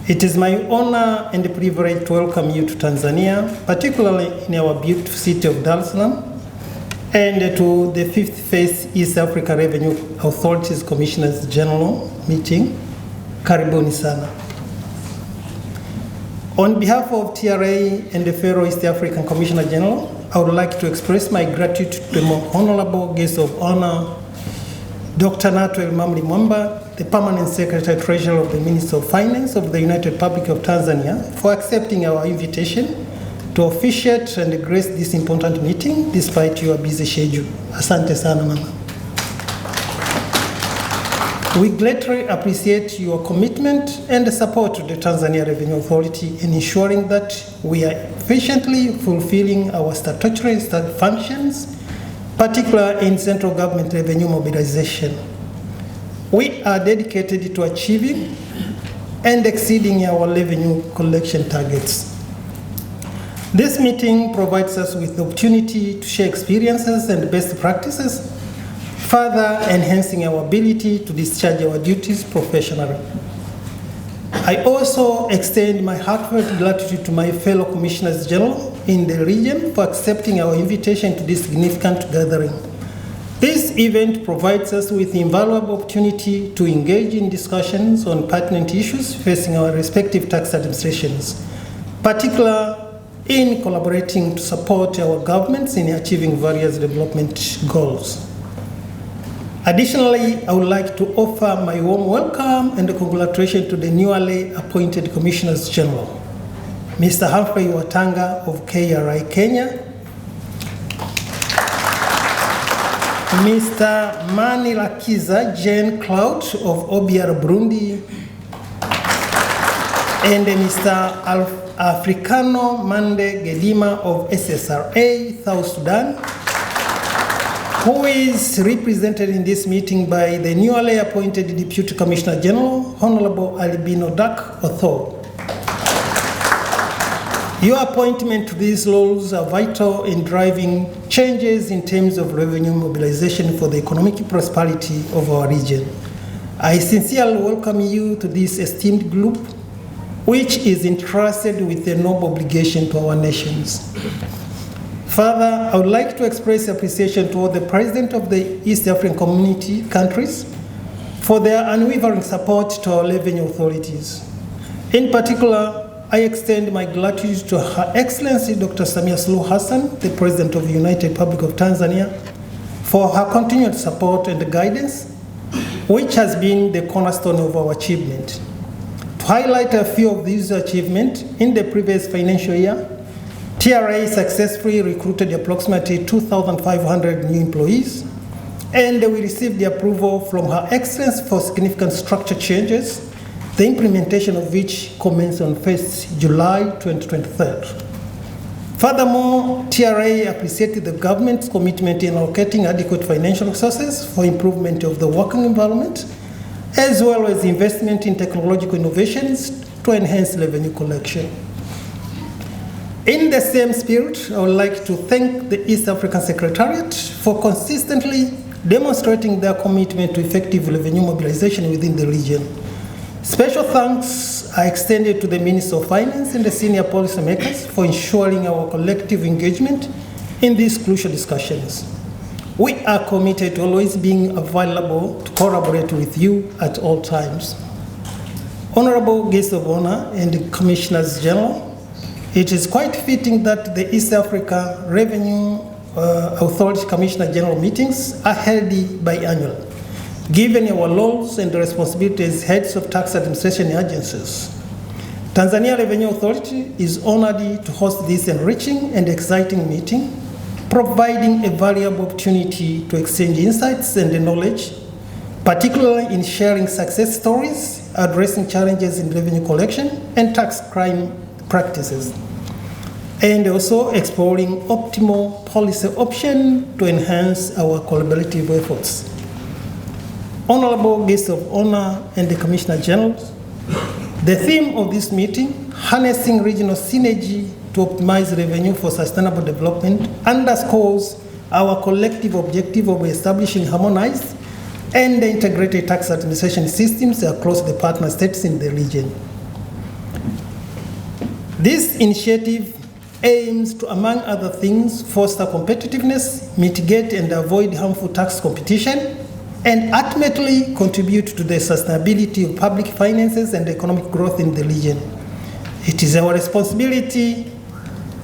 It is my honor and privilege to welcome you to Tanzania, particularly in our beautiful city of Dar es Salaam, and to the 5th Phase East Africa Revenue Authorities Commissioners General meeting. Karibuni sana. On behalf of TRA and the fellow East African Commissioner General, I would like to express my gratitude to the most honorable guest of honor, Dr. Nato Mamli Mwamba, the Permanent Secretary Treasurer of the Ministry of Finance of the United Republic of Tanzania, for accepting our invitation to officiate and grace this important meeting despite your busy schedule. Asante sana mama. We greatly appreciate your commitment and support to the Tanzania Revenue Authority in ensuring that we are efficiently fulfilling our statutory functions, particularly in central government revenue mobilization. We are dedicated to achieving and exceeding our revenue collection targets. This meeting provides us with the opportunity to share experiences and best practices, further enhancing our ability to discharge our duties professionally. I also extend my heartfelt gratitude to my fellow Commissioners General in the region for accepting our invitation to this significant gathering. This event provides us with invaluable opportunity to engage in discussions on pertinent issues facing our respective tax administrations, particularly in collaborating to support our governments in achieving various development goals. Additionally, I would like to offer my warm welcome and congratulations to the newly appointed Commissioners General, Mr. Humphrey Watanga of KRI Kenya, Mr. Manilakiza Jane Clout of OBR Burundi, and Mr. Africano Mande Gedima of SSRA, South Sudan, who is represented in this meeting by the newly appointed Deputy Commissioner General, Honorable Albino Dak Othor. Your appointment to these roles are vital in driving changes in terms of revenue mobilization for the economic prosperity of our region. I sincerely welcome you to this esteemed group, which is entrusted with a noble obligation to our nations. Further, I would like to express appreciation to all the President of the East African Community countries for their unwavering support to our revenue authorities. In particular, I extend my gratitude to Her Excellency Dr. Samia Suluhu Hassan, the President of the United Republic of Tanzania, for her continued support and guidance, which has been the cornerstone of our achievement. To highlight a few of these achievements, in the previous financial year, TRA successfully recruited approximately 2,500 new employees, and we received the approval from Her Excellency for significant structure changes, the implementation of which commenced on 1st July 2023. Furthermore, TRA appreciated the government's commitment in allocating adequate financial resources for improvement of the working environment, as well as investment in technological innovations to enhance revenue collection. In the same spirit, I would like to thank the East African Secretariat for consistently demonstrating their commitment to effective revenue mobilization within the region. Special thanks are extended to the Minister of Finance and the senior policymakers for ensuring our collective engagement in these crucial discussions. We are committed to always being available to collaborate with you at all times. Honorable guests of honor and Commissioners General, it is quite fitting that the East Africa Revenue Authority Commissioner General meetings are held biannual, given our roles and responsibilities as heads of tax administration agencies. Tanzania Revenue Authority is honored to host this enriching and exciting meeting, providing a valuable opportunity to exchange insights and knowledge, particularly in sharing success stories, addressing challenges in revenue collection and tax crime practices, and also exploring optimal policy options to enhance our collaborative efforts. Honorable guests of honor and the Commissioner General, the theme of this meeting, harnessing regional synergy to optimize revenue for sustainable development, underscores our collective objective of establishing harmonized and integrated tax administration systems across the partner states in the region. This initiative aims to, among other things, foster competitiveness, mitigate and avoid harmful tax competition, and ultimately contribute to the sustainability of public finances and economic growth in the region. It is our responsibility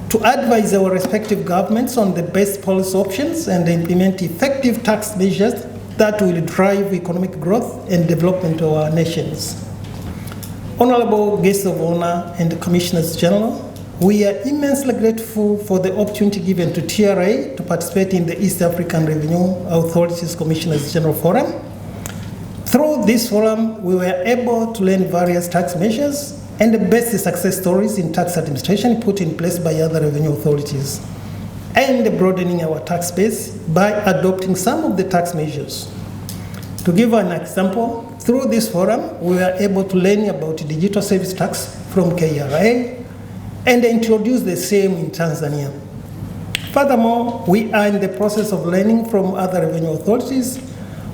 to advise our respective governments on the best policy options and implement effective tax measures that will drive economic growth and development of our nations. Honorable guests of honor and Commissioners General, we are immensely grateful for the opportunity given to TRA to participate in the East African Revenue Authorities Commissioners General Forum. Through this forum, we were able to learn various tax measures and the best success stories in tax administration put in place by other revenue authorities, and broadening our tax base by adopting some of the tax measures. To give an example, through this forum, we were able to learn about digital service tax from KRA and introduce the same in Tanzania. Furthermore, we are in the process of learning from other revenue authorities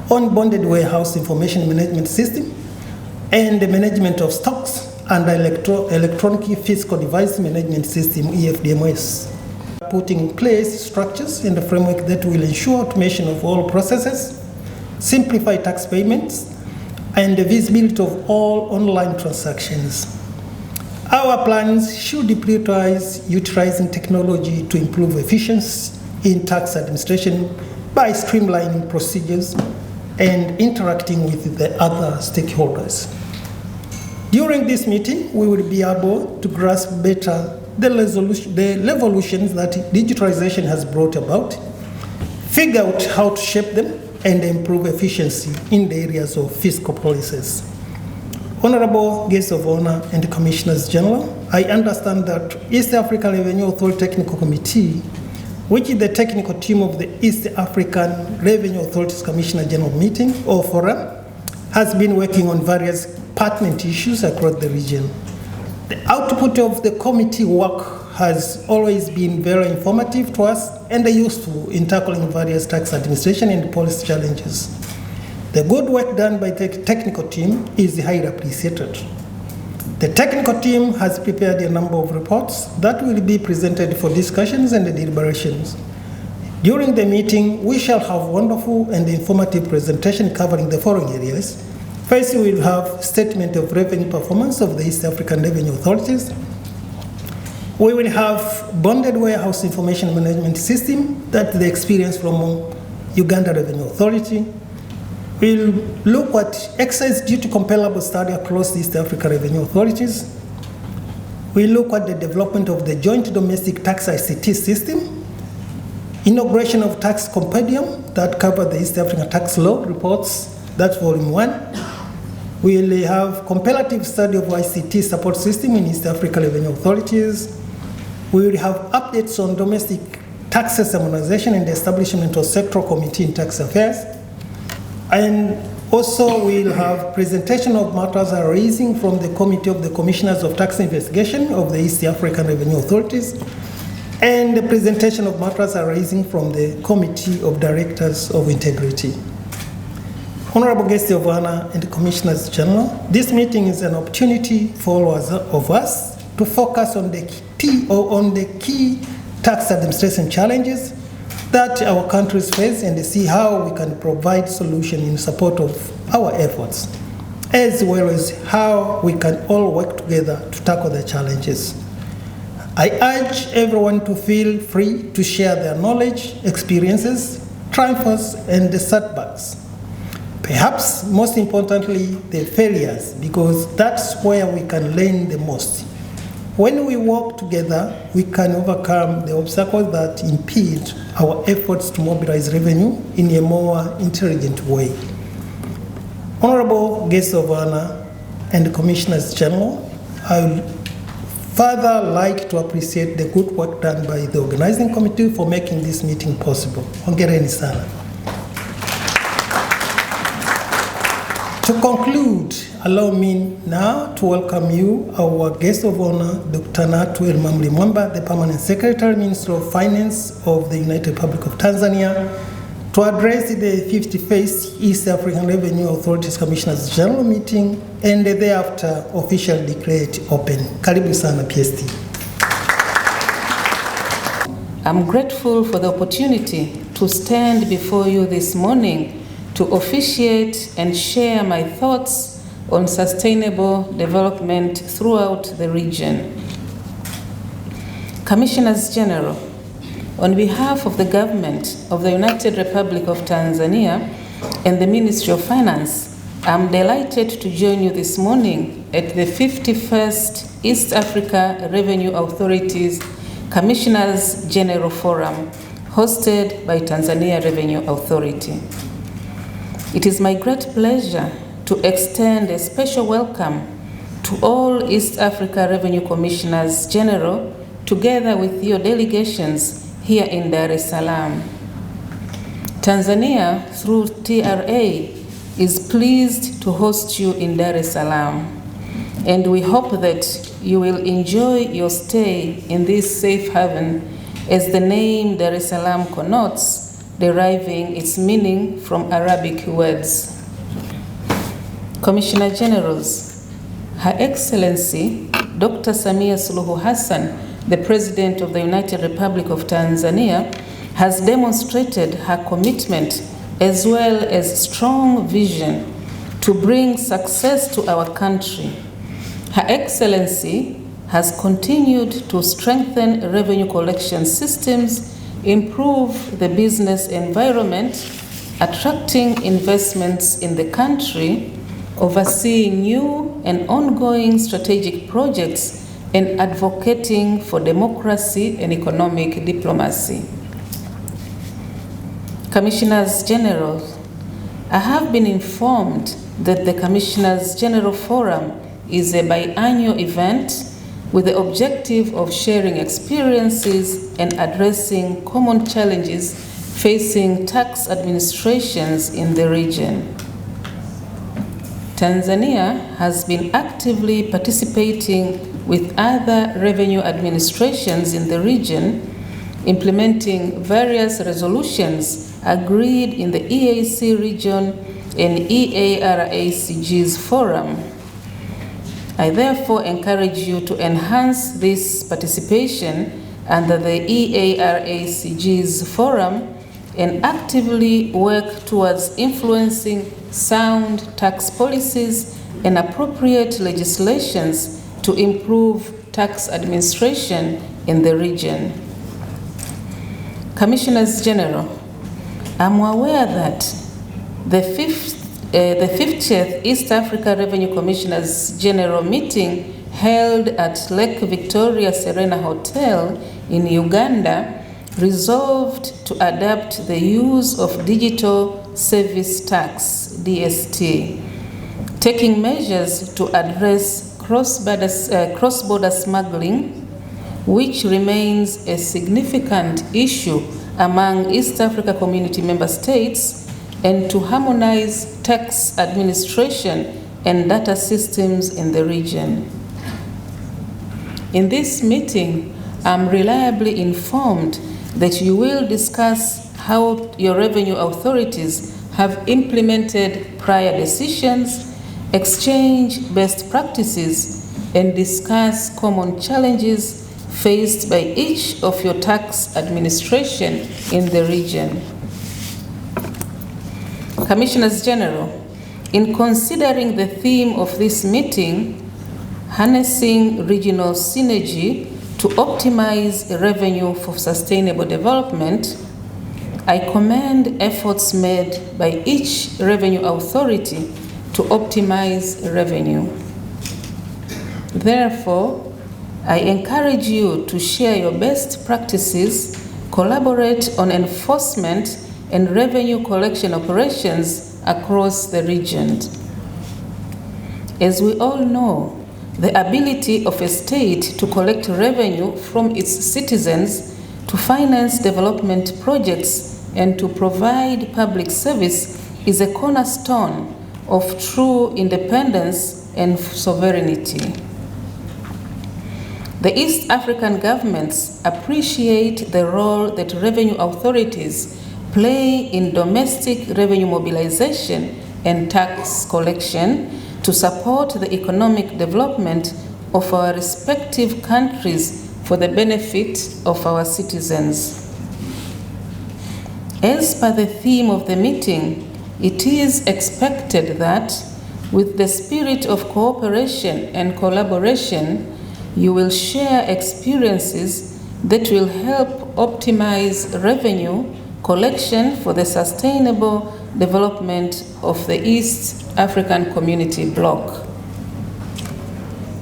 on bonded warehouse information management system and the management of stocks and electronic fiscal device management system, EFDMS. Putting in place structures in the framework that will ensure automation of all processes, simplify tax payments, and the visibility of all online transactions. Our plans should prioritize utilizing technology to improve efficiency in tax administration by streamlining procedures and interacting with the other stakeholders. During this meeting, we will be able to grasp better the revolutions that digitalization has brought about, figure out how to shape them, and improve efficiency in the areas of fiscal policies. Honorable guests of honor and Commissioners General, I understand that East African Revenue Authority Technical Committee, which is the technical team of the East African Revenue Authorities Commissioner General Meeting, or Forum, has been working on various pertinent issues across the region. The output of the committee work has always been very informative to us and useful in tackling various tax administration and policy challenges. The good work done by the technical team is highly appreciated. The technical team has prepared a number of reports that will be presented for discussions and deliberations. During the meeting, we shall have wonderful and informative presentation covering the following areas. First, we will have statement of revenue performance of the East African Revenue Authorities. We will have bonded warehouse information management system that they experience from Uganda Revenue Authority. We'll look at excise duty comparable study across the East Africa Revenue Authorities. We'll look at the development of the joint domestic tax ICT system, inauguration of tax compendium that cover the East African tax law reports, that's volume 1. We'll have comparative study of ICT support system in East Africa Revenue Authorities. We will have updates on domestic taxes harmonization and the establishment of sectoral committee in tax affairs. And also we'll have presentation of matters arising from the Committee of the Commissioners of Tax Investigation of the East African Revenue Authorities, and the presentation of matters arising from the Committee of Directors of Integrity. Honorable guests of honor and Commissioners General, this meeting is an opportunity for all of us to focus on the key tax administration challenges that our countries face and see how we can provide solutions in support of our efforts, as well as how we can all work together to tackle the challenges. I urge everyone to feel free to share their knowledge, experiences, triumphs, and the setbacks. Perhaps most importantly, the failures, because that's where we can learn the most. When we work together, we can overcome the obstacles that impede our efforts to mobilize revenue in a more intelligent way. Honorable guests of honor and Commissioners General, I would further like to appreciate the good work done by the organizing committee for making this meeting possible. Hongereni sana. To conclude, allow me now to welcome you, our guest of honor, Dr. Natu El-Mamri Mwamba, the Permanent Secretary, Minister of Finance of the United Republic of Tanzania, to address the 51st East African Revenue Authorities Commissioners General Meeting and thereafter officially declared open. Karibu sana PST. I'm grateful for the opportunity to stand before you this morning to officiate and share my thoughts on sustainable development throughout the region. Commissioners General, on behalf of the government of the United Republic of Tanzania and the Ministry of Finance, I'm delighted to join you this morning at the 51st East Africa Revenue Authorities Commissioners General Forum, hosted by Tanzania Revenue Authority. It is my great pleasure to extend a special welcome to all East Africa Revenue Commissioners General, together with your delegations here in Dar es Salaam. Tanzania, through TRA, is pleased to host you in Dar es Salaam, and we hope that you will enjoy your stay in this safe haven, as the name Dar es Salaam connotes, deriving its meaning from Arabic words. Commissioner Generals, Her Excellency Dr. Samia Suluhu Hassan, the President of the United Republic of Tanzania, has demonstrated her commitment as well as strong vision to bring success to our country. Her Excellency has continued to strengthen revenue collection systems, improve the business environment, attracting investments in the country, overseeing new and ongoing strategic projects, and advocating for democracy and economic diplomacy. Commissioners General, I have been informed that the Commissioners General Forum is a biannual event with the objective of sharing experiences and addressing common challenges facing tax administrations in the region. Tanzania has been actively participating with other revenue administrations in the region, implementing various resolutions agreed in the EAC region and EARACG's forum. I therefore encourage you to enhance this participation under the EARACG's forum and actively work towards influencing sound tax policies and appropriate legislations to improve tax administration in the region. Commissioners General, I'm aware that the 50th East Africa Revenue Commissioners General meeting held at Lake Victoria Serena Hotel in Uganda resolved to adapt the use of digital service tax, DST, taking measures to address cross-border smuggling, which remains a significant issue among East Africa Community member states, and to harmonize tax administration and data systems in the region. In this meeting, I'm reliably informed that you will discuss how your revenue authorities have implemented prior decisions, exchange best practices, and discuss common challenges faced by each of your tax administration in the region. Commissioners General, in considering the theme of this meeting, harnessing regional synergy to optimize revenue for sustainable development, I commend efforts made by each revenue authority to optimize revenue. Therefore, I encourage you to share your best practices, collaborate on enforcement and revenue collection operations across the region. As we all know, the ability of a state to collect revenue from its citizens, to finance development projects, and to provide public service is a cornerstone of true independence and sovereignty. The East African governments appreciate the role that revenue authorities play in domestic revenue mobilization and tax collection to support the economic development of our respective countries for the benefit of our citizens. As per the theme of the meeting, it is expected that with the spirit of cooperation and collaboration, you will share experiences that will help optimize revenue collection for the sustainable development of the East African Community Bloc.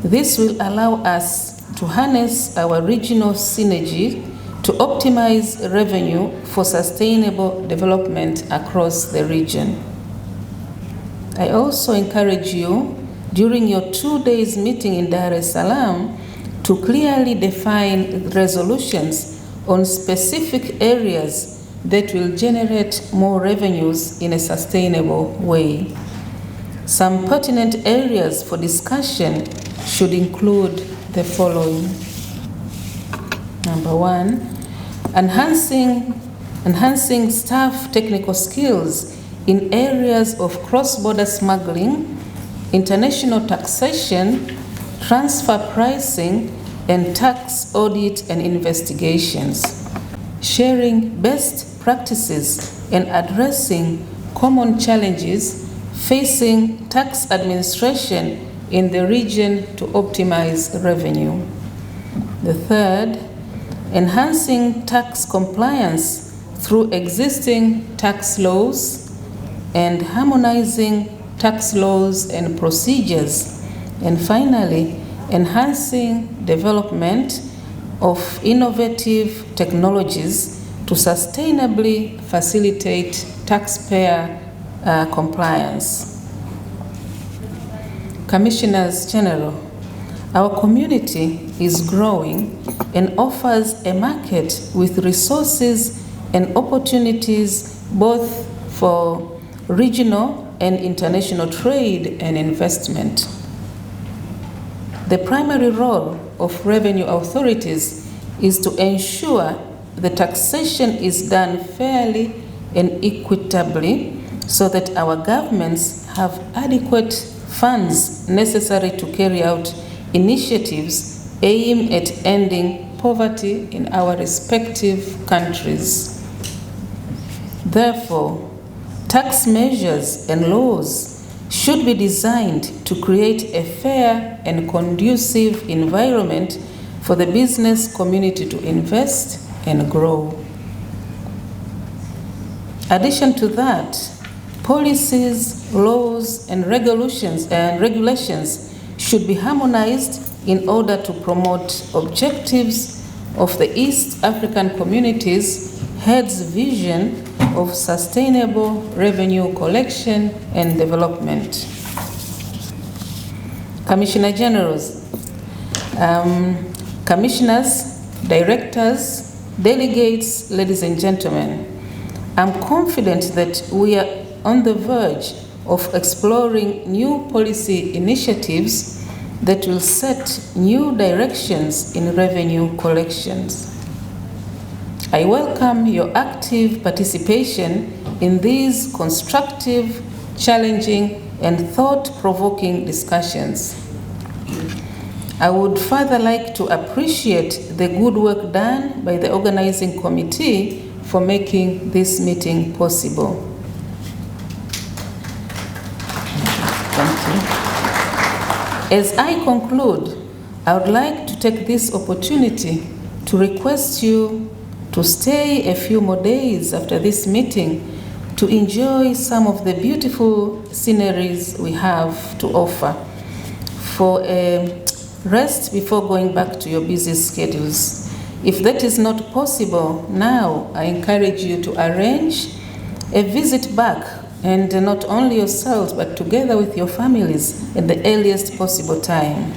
This will allow us to harness our regional synergy to optimize revenue for sustainable development across the region. I also encourage you during your 2 days meeting in Dar es Salaam to clearly define resolutions on specific areas that will generate more revenues in a sustainable way. Some pertinent areas for discussion should include the following. Number 1, enhancing staff technical skills in areas of cross-border smuggling, international taxation, transfer pricing, and tax audit and investigations. Sharing best practices and addressing common challenges facing tax administration in the region to optimize revenue. The third, enhancing tax compliance through existing tax laws and harmonizing tax laws and procedures. And finally, enhancing development of innovative technologies to sustainably facilitate taxpayer compliance. Commissioners General, our community is growing and offers a market with resources and opportunities both for regional and international trade and investment. The primary role of revenue authorities is to ensure the taxation is done fairly and equitably so that our governments have adequate funds necessary to carry out initiatives aimed at ending poverty in our respective countries. Therefore, tax measures and laws should be designed to create a fair and conducive environment for the business community to invest and grow. Addition to that, policies, laws, and regulations should be harmonized in order to promote objectives of the East African Community's head's vision of sustainable revenue collection and development. Commissioner Generals, Commissioners, Directors, Delegates, ladies and gentlemen, I'm confident that we are on the verge of exploring new policy initiatives that will set new directions in revenue collections. I welcome your active participation in these constructive, challenging, and thought-provoking discussions. I would further like to appreciate the good work done by the organizing committee for making this meeting possible. Thank you. As I conclude, I would like to take this opportunity to request you to stay a few more days after this meeting to enjoy some of the beautiful sceneries we have to offer for a rest before going back to your busy schedules. If that is not possible now, I encourage you to arrange a visit back, and not only yourselves, but together with your families at the earliest possible time.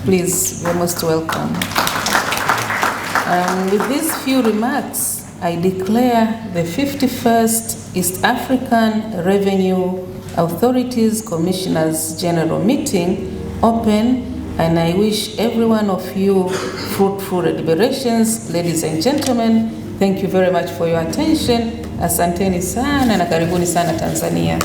Please, you're most welcome. With these few remarks, I declare the 51st East African Revenue Authorities Commissioners General Meeting open, and I wish every one of you fruitful deliberations. Ladies and gentlemen, thank you very much for your attention. Asanteni sana na karibuni sana Tanzania.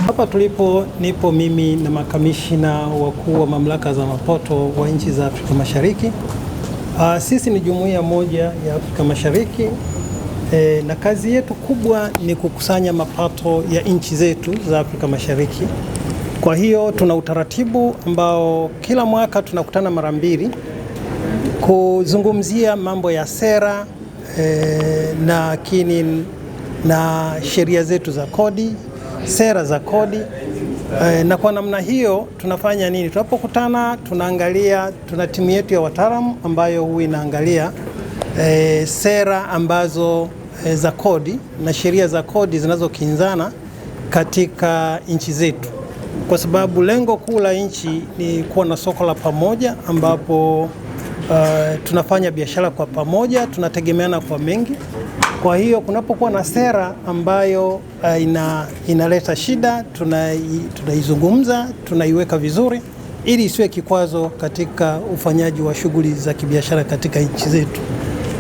Hapa tulipo nipo mimi na makamishina wakuu wa mamlaka za mapato wa nchi za Afrika Mashariki. Sisi ni jumuiya moja ya Afrika Mashariki na kazi yetu kubwa ni kukusanya mapato ya nchi zetu za Afrika Mashariki. Kwa hiyo tuna utaratibu ambao kila mwaka tunakutana mara mbili kuzungumzia mambo ya sera na sheria zetu za kodi, sera za kodi. Na kwa namna hiyo tunafanya nini? Tunapokutana tunaangalia, tuna timu yetu ya wataalamu ambayo huwa inaangalia sera ambazo za kodi na sheria za kodi zinazokinzana katika nchi zetu, kwa sababu lengo kuu la nchi ni kuwa na soko la pamoja ambapo tunafanya biashara kwa pamoja, tunategemeana kwa mengi. Kwa hiyo kunapokuwa na sera ambayo inaleta shida, tunaizungumza, tunaiweka vizuri ili isiwe kikwazo katika ufanyaji wa shughuli za kibiashara katika nchi zetu.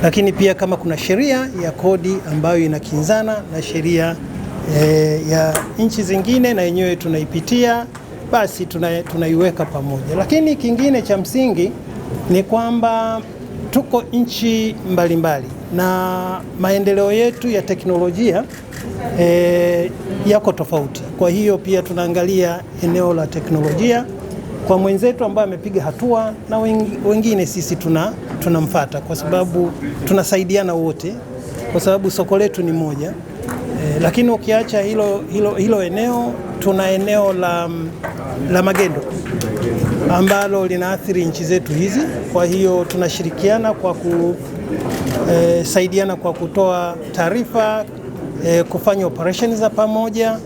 Lakini pia kama kuna sheria ya kodi ambayo inakinzana na sheria ya nchi zingine na yenyewe tunaipitia, basi tunaiweka pamoja. Lakini kingine cha msingi ni kwamba tuko nchi mbalimbali na maendeleo yetu ya teknolojia yako tofauti. Kwa hiyo pia tunaangalia eneo la teknolojia kwa mwenzetu ambaye amepiga hatua na wengine sisi tunamfuata, kwa sababu tunasaidiana wote, kwa sababu soko letu ni moja. Lakini ukiacha hilo eneo, tuna eneo la magendo ambalo linaathiri nchi zetu hizi. Kwa hiyo tunashirikiana kwa kusaidiana kwa kutoa taarifa, kufanya operation za pamoja,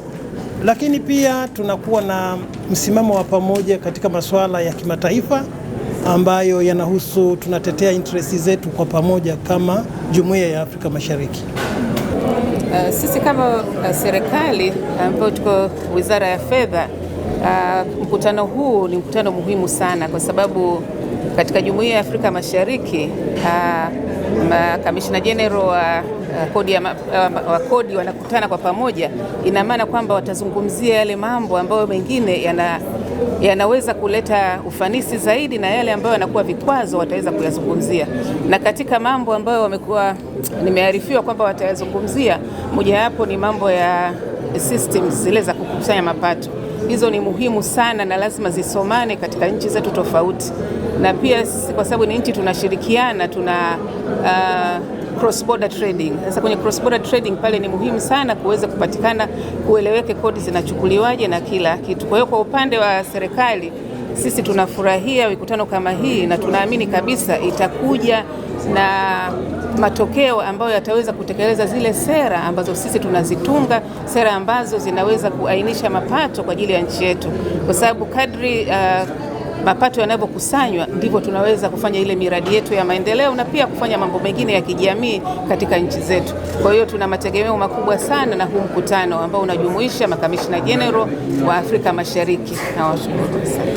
lakini pia tunakuwa na msimamo wa pamoja katika masuala ya kimataifa ambayo yanahusu, tunatetea interest zetu kwa pamoja kama Jumuiya ya Afrika Mashariki. Sisi kama serikali ambayo tuko Wizara ya Fedha, mkutano huu ni mkutano muhimu sana kwa sababu katika Jumuiya ya Afrika Mashariki makamishna general wa kodi wanakutana kwa pamoja. Ina maana kwamba watazungumzia yale mambo ambayo mengine yanaweza kuleta ufanisi zaidi na yale ambayo yanakuwa vikwazo wataweza kuyazungumzia. Na katika mambo ambayo nimearifiwa kwamba watayazungumzia, mojawapo ni mambo ya systems zile za kukusanya mapato. Hizo ni muhimu sana na lazima zisomane katika nchi zetu tofauti, na pia kwa sababu ni nchi tunashirikiana, tuna cross border trading. Sasa kwenye cross border trading pale ni muhimu sana kuweza kupatikana, kueleweke kodi zinachukuliwaje na kila kitu. Kwa hiyo kwa upande wa serikali sisi tunafurahia mikutano kama hii na tunaamini kabisa itakuja na matokeo ambayo yataweza kutekeleza zile sera ambazo sisi tunazitunga, sera ambazo zinaweza kuainisha mapato kwa ajili ya nchi yetu, kwa sababu kadri mapato yanavyokusanywa ndivyo tunaweza kufanya ile miradi yetu ya maendeleo na pia kufanya mambo mengine ya kijamii katika nchi zetu. Kwa hiyo tuna mategemeo makubwa sana na huu mkutano ambao unajumuisha makamishna general wa Afrika Mashariki. Na washukuru sana.